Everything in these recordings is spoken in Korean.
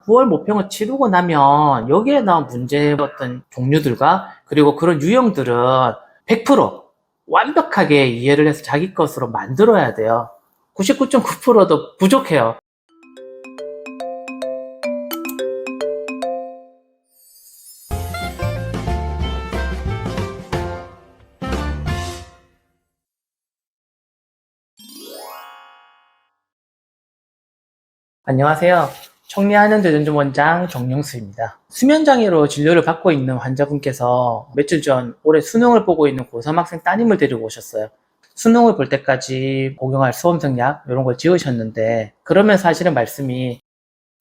9월 모평을 치르고 나면 여기에 나온 문제의 어떤 종류들과 그리고 그런 유형들은 100% 완벽하게 이해를 해서 자기 것으로 만들어야 돼요. 99.9%도 부족해요. 안녕하세요. 청리한의대전점 원장 정용수입니다. 수면장애로 진료를 받고 있는 환자분께서 며칠 전 올해 수능을 보고 있는 고3 학생 따님을 데리고 오셨어요. 수능을 볼 때까지 복용할 수험생약 이런 걸 지으셨는데 그러면서 하시는 말씀이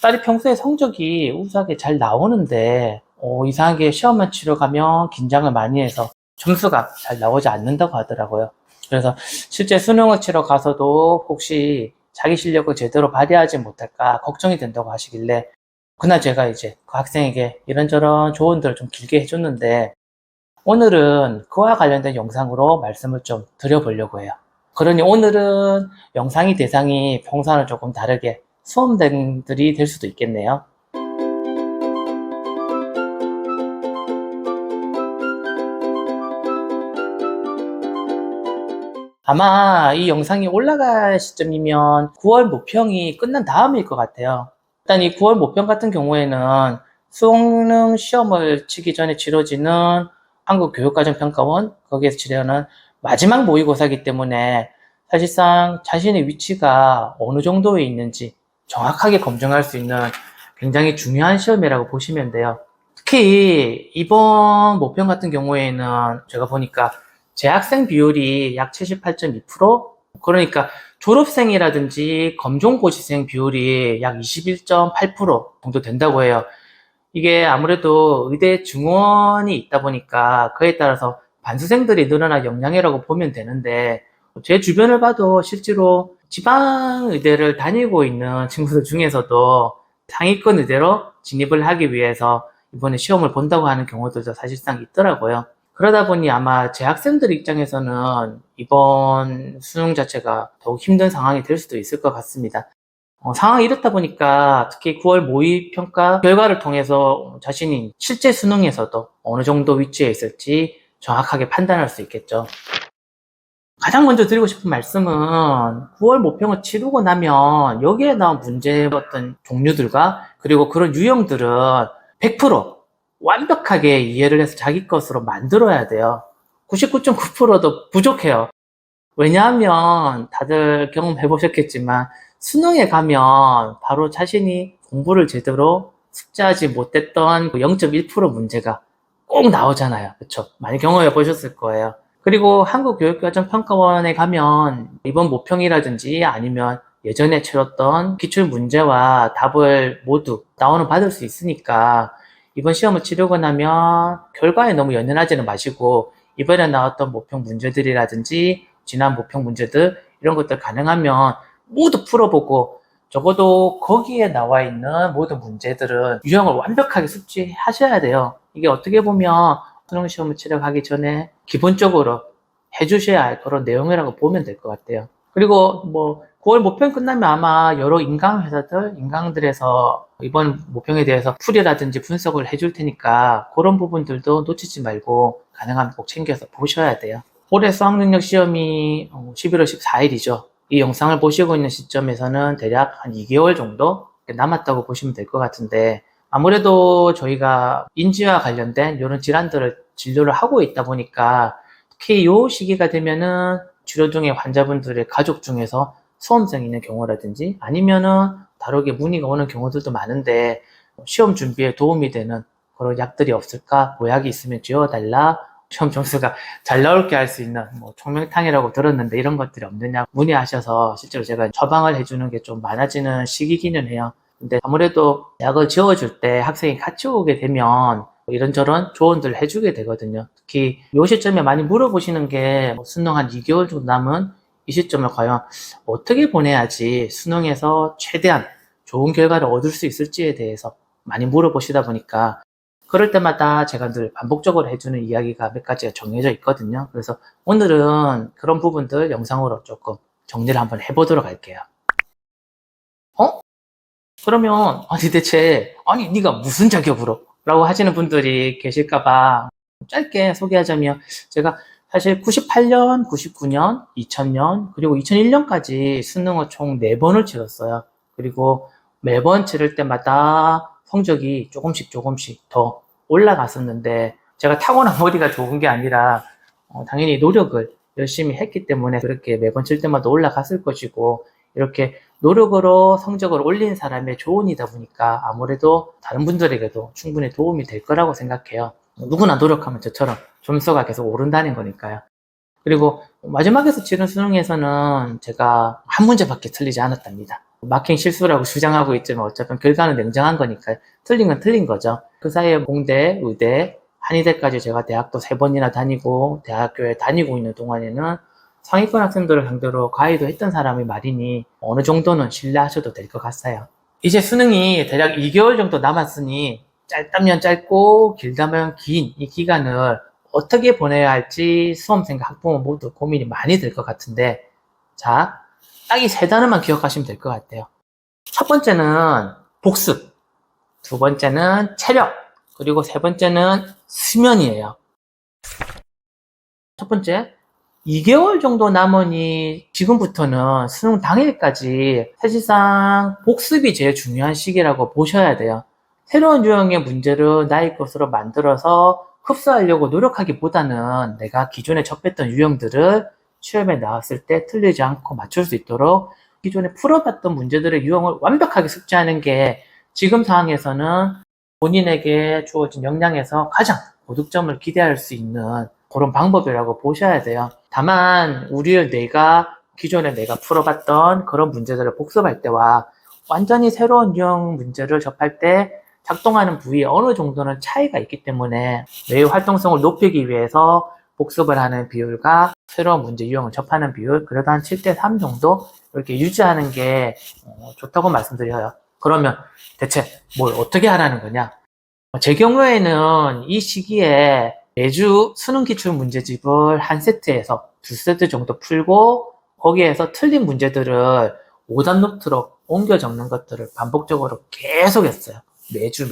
딸이 평소에 성적이 우수하게 잘 나오는데 이상하게 시험만 치러 가면 긴장을 많이 해서 점수가 잘 나오지 않는다고 하더라고요. 그래서 실제 수능을 치러 가서도 혹시 자기 실력을 제대로 발휘하지 못할까 걱정이 된다고 하시길래 그날 제가 이제 그 학생에게 이런저런 조언들을 좀 길게 해줬는데 오늘은 그와 관련된 영상으로 말씀을 좀 드려보려고 해요. 그러니 오늘은 영상이 대상이 평소와는 조금 다르게 수험생들이 될 수도 있겠네요. 아마 이 영상이 올라갈 시점이면 9월 모평이 끝난 다음일 것 같아요. 일단 이 9월 모평 같은 경우에는 수능 시험을 치기 전에 치러지는 한국교육과정평가원 거기에서 치르는 마지막 모의고사이기 때문에 사실상 자신의 위치가 어느 정도에 있는지 정확하게 검증할 수 있는 굉장히 중요한 시험이라고 보시면 돼요. 특히 이번 모평 같은 경우에는 제가 보니까 재학생 비율이 약 78.2%, 그러니까 졸업생이라든지 검정고시생 비율이 약 21.8% 정도 된다고 해요. 이게 아무래도 의대 증원이 있다 보니까 그에 따라서 반수생들이 늘어날 역량이라고 보면 되는데 제 주변을 봐도 실제로 지방 의대를 다니고 있는 친구들 중에서도 상위권 의대로 진입을 하기 위해서 이번에 시험을 본다고 하는 경우들도 사실상 있더라고요. 그러다 보니 아마 재학생들 입장에서는 이번 수능 자체가 더욱 힘든 상황이 될 수도 있을 것 같습니다. 상황이 이렇다 보니까 특히 9월 모의평가 결과를 통해서 자신이 실제 수능에서도 어느 정도 위치에 있을지 정확하게 판단할 수 있겠죠. 가장 먼저 드리고 싶은 말씀은 9월 모평을 치르고 나면 여기에 나온 문제의 어떤 종류들과 그리고 그런 유형들은 100% 완벽하게 이해를 해서 자기 것으로 만들어야 돼요. 99.9%도 부족해요. 왜냐하면 다들 경험해 보셨겠지만 수능에 가면 바로 자신이 공부를 제대로 숙지하지 못했던 그 0.1% 문제가 꼭 나오잖아요. 그쵸? 많이 경험해 보셨을 거예요. 그리고 한국교육과정평가원에 가면 이번 모평이라든지 아니면 예전에 치렀던 기출 문제와 답을 모두 다운을 받을 수 있으니까 이번 시험을 치르고 나면 결과에 너무 연연하지는 마시고 이번에 나왔던 모평 문제들이라든지 지난 모평 문제들 이런 것들 가능하면 모두 풀어보고 적어도 거기에 나와 있는 모든 문제들은 유형을 완벽하게 숙지하셔야 돼요. 이게 어떻게 보면 수능 시험을 치러가기 전에 기본적으로 해주셔야 할 그런 내용이라고 보면 될 것 같아요. 그리고 뭐 9월 모평 끝나면 아마 여러 인강 회사들, 인강들에서 이번 모평에 대해서 풀이라든지 분석을 해줄 테니까 그런 부분들도 놓치지 말고 가능하면 꼭 챙겨서 보셔야 돼요. 올해 수학능력 시험이 11월 14일이죠. 이 영상을 보시고 있는 시점에서는 대략 한 2개월 정도 남았다고 보시면 될 것 같은데 아무래도 저희가 인지와 관련된 이런 질환들을 진료를 하고 있다 보니까 특히 이 시기가 되면은 치료 중에 환자분들의 가족 중에서 수험생 있는 경우라든지 아니면은 다르게 문의가 오는 경우들도 많은데 시험 준비에 도움이 되는 그런 약들이 없을까? 보약이 있으면 지어달라. 시험 점수가 잘 나올게 할 수 있는 뭐 총명탕이라고 들었는데 이런 것들이 없느냐 문의하셔서 실제로 제가 처방을 해주는 게 좀 많아지는 시기기는 해요. 근데 아무래도 약을 지어줄 때 학생이 같이 오게 되면 이런저런 조언들 해주게 되거든요. 특히 이 시점에 많이 물어보시는 게 수능 한 2개월 정도 남은 이 시점을 과연 어떻게 보내야지 수능에서 최대한 좋은 결과를 얻을 수 있을지에 대해서 많이 물어보시다 보니까 그럴 때마다 제가 늘 반복적으로 해주는 이야기가 몇 가지가 정해져 있거든요. 그래서 오늘은 그런 부분들 영상으로 조금 정리를 한번 해보도록 할게요. 어? 그러면 아니 대체 아니 네가 무슨 자격으로? 라고 하시는 분들이 계실까봐 짧게 소개하자면 제가 사실 98년, 99년, 2000년 그리고 2001년까지 수능을 총 4번을 치렀어요. 그리고 매번 치를 때마다 성적이 조금씩 더 올라갔었는데 제가 타고난 머리가 좋은 게 아니라 당연히 노력을 열심히 했기 때문에 그렇게 매번 칠 때마다 올라갔을 것이고 이렇게 노력으로 성적을 올린 사람의 조언이다 보니까 아무래도 다른 분들에게도 충분히 도움이 될 거라고 생각해요. 누구나 노력하면 저처럼 점수가 계속 오른다는 거니까요. 그리고 마지막에서 치른 수능에서는 제가 한 문제밖에 틀리지 않았답니다. 마킹 실수라고 주장하고 있지만 어차피 결과는 냉정한 거니까 틀린 건 틀린 거죠. 그 사이에 공대, 의대, 한의대까지 제가 대학도 3번이나 다니고 대학교에 다니고 있는 동안에는 상위권 학생들을 상대로 과외도 했던 사람이 말이니 어느 정도는 신뢰하셔도 될 것 같아요. 이제 수능이 대략 2개월 정도 남았으니 짧다면 짧고 길다면 긴 이 기간을 어떻게 보내야 할지 수험생과 학부모 모두 고민이 많이 될 것 같은데 자, 딱 이 3단어만 기억하시면 될 것 같아요. 첫 번째는 복습, 두 번째는 체력, 그리고 세 번째는 수면이에요. 첫 번째, 2개월 정도 남으니 지금부터는 수능 당일까지 사실상 복습이 제일 중요한 시기라고 보셔야 돼요. 새로운 유형의 문제를 나의 것으로 만들어서 흡수하려고 노력하기보다는 내가 기존에 접했던 유형들을 시험에 나왔을 때 틀리지 않고 맞출 수 있도록 기존에 풀어봤던 문제들의 유형을 완벽하게 숙지하는 게 지금 상황에서는 본인에게 주어진 역량에서 가장 고득점을 기대할 수 있는 그런 방법이라고 보셔야 돼요. 다만 우리 기존에 내가 풀어봤던 그런 문제들을 복습할 때와 완전히 새로운 유형 문제를 접할 때 작동하는 부위에 어느 정도는 차이가 있기 때문에 뇌의 활동성을 높이기 위해서 복습을 하는 비율과 새로운 문제 유형을 접하는 비율 그래도 한 7대3 정도 이렇게 유지하는 게 좋다고 말씀드려요. 그러면 대체 뭘 어떻게 하라는 거냐? 제 경우에는 이 시기에 매주 수능 기출 문제집을 한 세트에서 2세트 정도 풀고 거기에서 틀린 문제들을 오답 노트로 옮겨 적는 것들을 반복적으로 계속 했어요. 매주.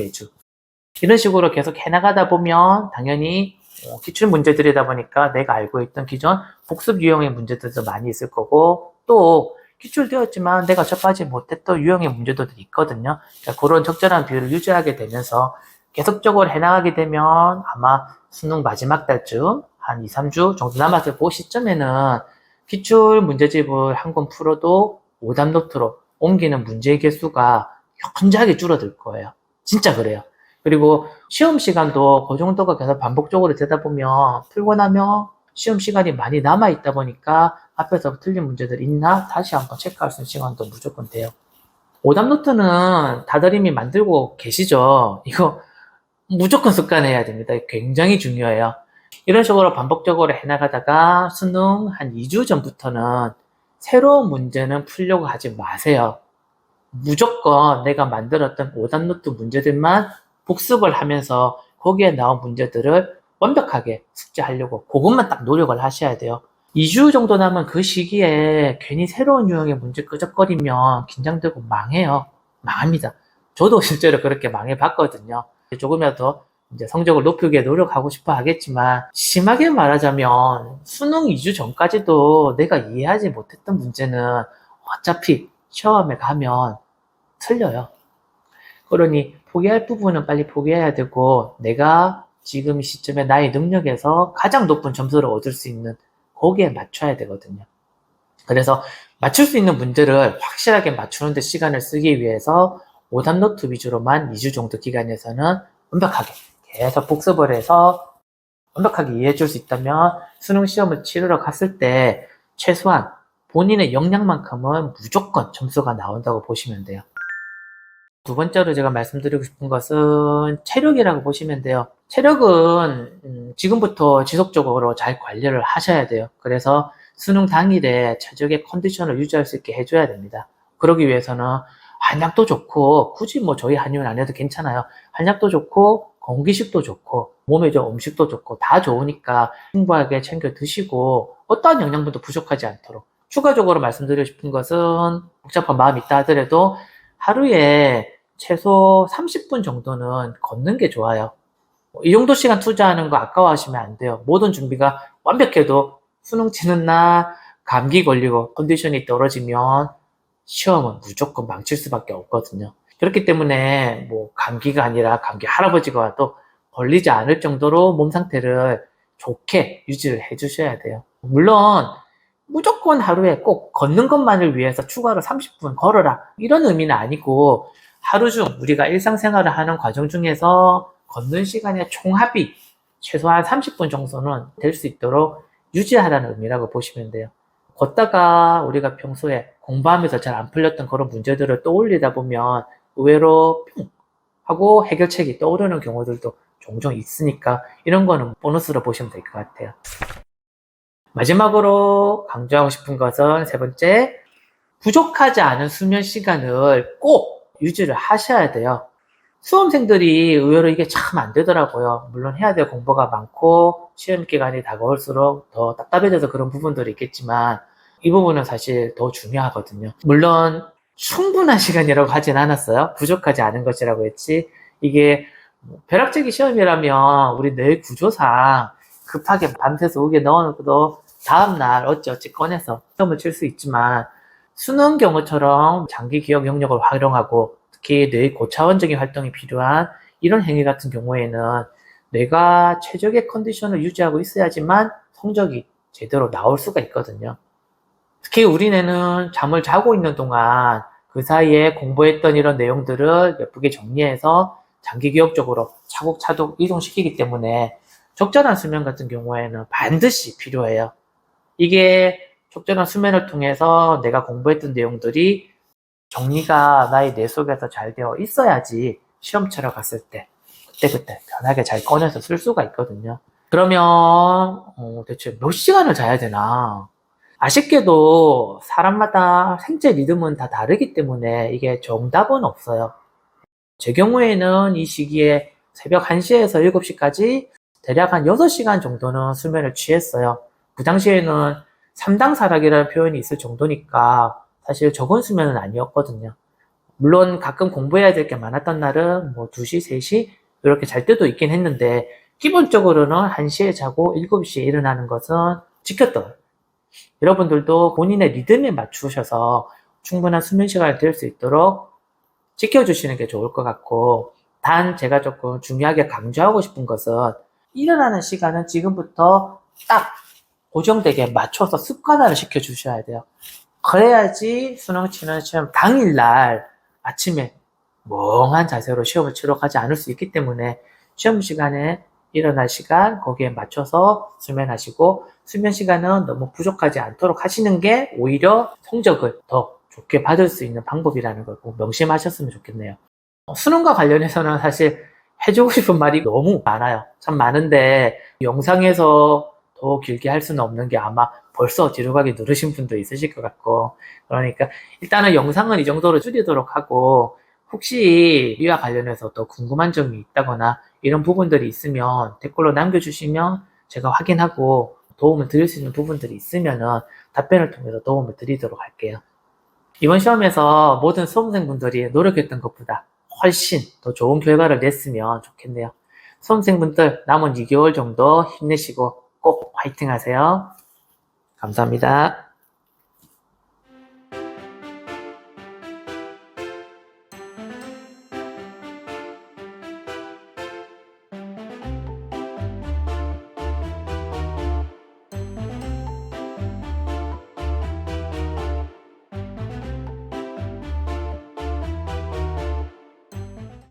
이런 식으로 계속 해나가다 보면 당연히 기출 문제들이다 보니까 내가 알고 있던 기존 복습 유형의 문제들도 많이 있을 거고 또 기출되었지만 내가 접하지 못했던 유형의 문제들도 있거든요. 그러니까 그런 적절한 비율을 유지하게 되면서 계속적으로 해나가게 되면 아마 수능 마지막 달쯤 한 2, 3주 정도 남았을 그 시점에는 기출 문제집을 한 권 풀어도 오답 노트로 옮기는 문제의 개수가 현저하게 줄어들 거예요. 진짜 그래요. 그리고 시험 시간도 그 정도가 계속 반복적으로 되다 보면 풀고 나면 시험 시간이 많이 남아있다 보니까 앞에서 틀린 문제들 있나? 다시 한번 체크할 수 있는 시간도 무조건 돼요. 오답 노트는 다들 이미 만들고 계시죠? 이거 무조건 습관해야 됩니다. 굉장히 중요해요. 이런 식으로 반복적으로 해나가다가 수능 한 2주 전부터는 새로운 문제는 풀려고 하지 마세요. 무조건 내가 만들었던 오답노트 문제들만 복습을 하면서 거기에 나온 문제들을 완벽하게 숙제하려고 그것만 딱 노력을 하셔야 돼요. 2주 정도 남은 그 시기에 괜히 새로운 유형의 문제 끄적거리면 긴장되고 망해요. 망합니다. 저도 실제로 그렇게 망해봤거든요. 조금이라도 이제 성적을 높이게 노력하고 싶어 하겠지만 심하게 말하자면 수능 2주 전까지도 내가 이해하지 못했던 문제는 어차피 시험에 가면 틀려요. 그러니 포기할 부분은 빨리 포기해야 되고 내가 지금 시점에 나의 능력에서 가장 높은 점수를 얻을 수 있는 거기에 맞춰야 되거든요. 그래서 맞출 수 있는 문제를 확실하게 맞추는 데 시간을 쓰기 위해서 오답노트 위주로만 2주 정도 기간에서는 완벽하게 계속 복습을 해서 완벽하게 이해해 줄 수 있다면 수능 시험을 치르러 갔을 때 최소한 본인의 역량만큼은 무조건 점수가 나온다고 보시면 돼요. 두 번째로 제가 말씀드리고 싶은 것은 체력이라고 보시면 돼요. 체력은 지금부터 지속적으로 잘 관리를 하셔야 돼요. 그래서 수능 당일에 최적의 컨디션을 유지할 수 있게 해줘야 됩니다. 그러기 위해서는 한약도 좋고 굳이 뭐 저희 한의원 안 해도 괜찮아요. 한약도 좋고 건기식도 좋고 몸에 좋은 음식도 좋고 다 좋으니까 풍부하게 챙겨 드시고 어떠한 영양분도 부족하지 않도록 추가적으로 말씀드리고 싶은 것은 복잡한 마음이 있다 하더라도 하루에 최소 30분 정도는 걷는 게 좋아요. 이 정도 시간 투자하는 거 아까워하시면 안 돼요. 모든 준비가 완벽해도 수능 치는 날 감기 걸리고 컨디션이 떨어지면 시험은 무조건 망칠 수밖에 없거든요. 그렇기 때문에 뭐 감기가 아니라 감기 할아버지가 와도 걸리지 않을 정도로 몸 상태를 좋게 유지를 해 주셔야 돼요. 물론 무조건 하루에 꼭 걷는 것만을 위해서 추가로 30분 걸어라 이런 의미는 아니고, 하루 중 우리가 일상생활을 하는 과정 중에서 걷는 시간의 총합이 최소한 30분 정도는 될 수 있도록 유지하라는 의미라고 보시면 돼요. 걷다가 우리가 평소에 공부하면서 잘 안 풀렸던 그런 문제들을 떠올리다 보면 의외로 뿅 하고 해결책이 떠오르는 경우들도 종종 있으니까, 이런 거는 보너스로 보시면 될 것 같아요. 마지막으로 강조하고 싶은 것은 세 번째, 부족하지 않은 수면 시간을 꼭 유지를 하셔야 돼요. 수험생들이 의외로 이게 참 안 되더라고요. 물론 해야 될 공부가 많고 시험 기간이 다가올수록 더 답답해져서 그런 부분들이 있겠지만, 이 부분은 사실 더 중요하거든요. 물론 충분한 시간이라고 하진 않았어요. 부족하지 않은 것이라고 했지, 이게 벼락치기 시험이라면 우리 뇌 구조상 급하게 밤새서 우게 넣어놓고도 다음날 어찌어찌 꺼내서 시험을 칠 수 있지만, 수능 경우처럼 장기 기억 영역을 활용하고 특히 뇌의 고차원적인 활동이 필요한 이런 행위 같은 경우에는 뇌가 최적의 컨디션을 유지하고 있어야지만 성적이 제대로 나올 수가 있거든요. 특히 우리 뇌는 잠을 자고 있는 동안 그 사이에 공부했던 이런 내용들을 예쁘게 정리해서 장기 기억 쪽으로 차곡차곡 이동시키기 때문에 적절한 수면 같은 경우에는 반드시 필요해요. 이게 적절한 수면을 통해서 내가 공부했던 내용들이 정리가 나의 뇌 속에서 잘 되어 있어야지 시험 치러 갔을 때 그때그때 편하게 잘 꺼내서 쓸 수가 있거든요. 그러면 대체 몇 시간을 자야 되나? 아쉽게도 사람마다 생체 리듬은 다 다르기 때문에 이게 정답은 없어요. 제 경우에는 이 시기에 새벽 1시에서 7시까지 대략 한 6시간 정도는 수면을 취했어요. 그 당시에는 3당사락이라는 표현이 있을 정도니까 사실 적은 수면은 아니었거든요. 물론 가끔 공부해야 될 게 많았던 날은 뭐 2시, 3시 이렇게 잘 때도 있긴 했는데, 기본적으로는 1시에 자고 7시에 일어나는 것은 지켰던, 여러분들도 본인의 리듬에 맞추셔서 충분한 수면 시간을 될 수 있도록 지켜주시는 게 좋을 것 같고, 단 제가 조금 중요하게 강조하고 싶은 것은 일어나는 시간은 지금부터 딱 고정되게 맞춰서 습관화를 시켜주셔야 돼요. 그래야지 수능 치는 시험 당일날 아침에 멍한 자세로 시험을 치러 가지 않을 수 있기 때문에, 시험 시간에 일어날 시간 거기에 맞춰서 수면하시고, 수면 시간은 너무 부족하지 않도록 하시는 게 오히려 성적을 더 좋게 받을 수 있는 방법이라는 걸 꼭 명심하셨으면 좋겠네요. 수능과 관련해서는 사실 해주고 싶은 말이 너무 많아요. 참 많은데 영상에서 더 길게 할 수는 없는 게, 아마 벌써 뒤로 가기 누르신 분도 있으실 것 같고, 그러니까 일단은 영상은 이 정도로 줄이도록 하고, 혹시 이와 관련해서 더 궁금한 점이 있다거나 이런 부분들이 있으면 댓글로 남겨주시면 제가 확인하고 도움을 드릴 수 있는 부분들이 있으면은 답변을 통해서 도움을 드리도록 할게요. 이번 시험에서 모든 수험생분들이 노력했던 것보다 훨씬 더 좋은 결과를 냈으면 좋겠네요. 수험생분들 남은 2개월 정도 힘내시고 꼭 화이팅 하세요. 감사합니다.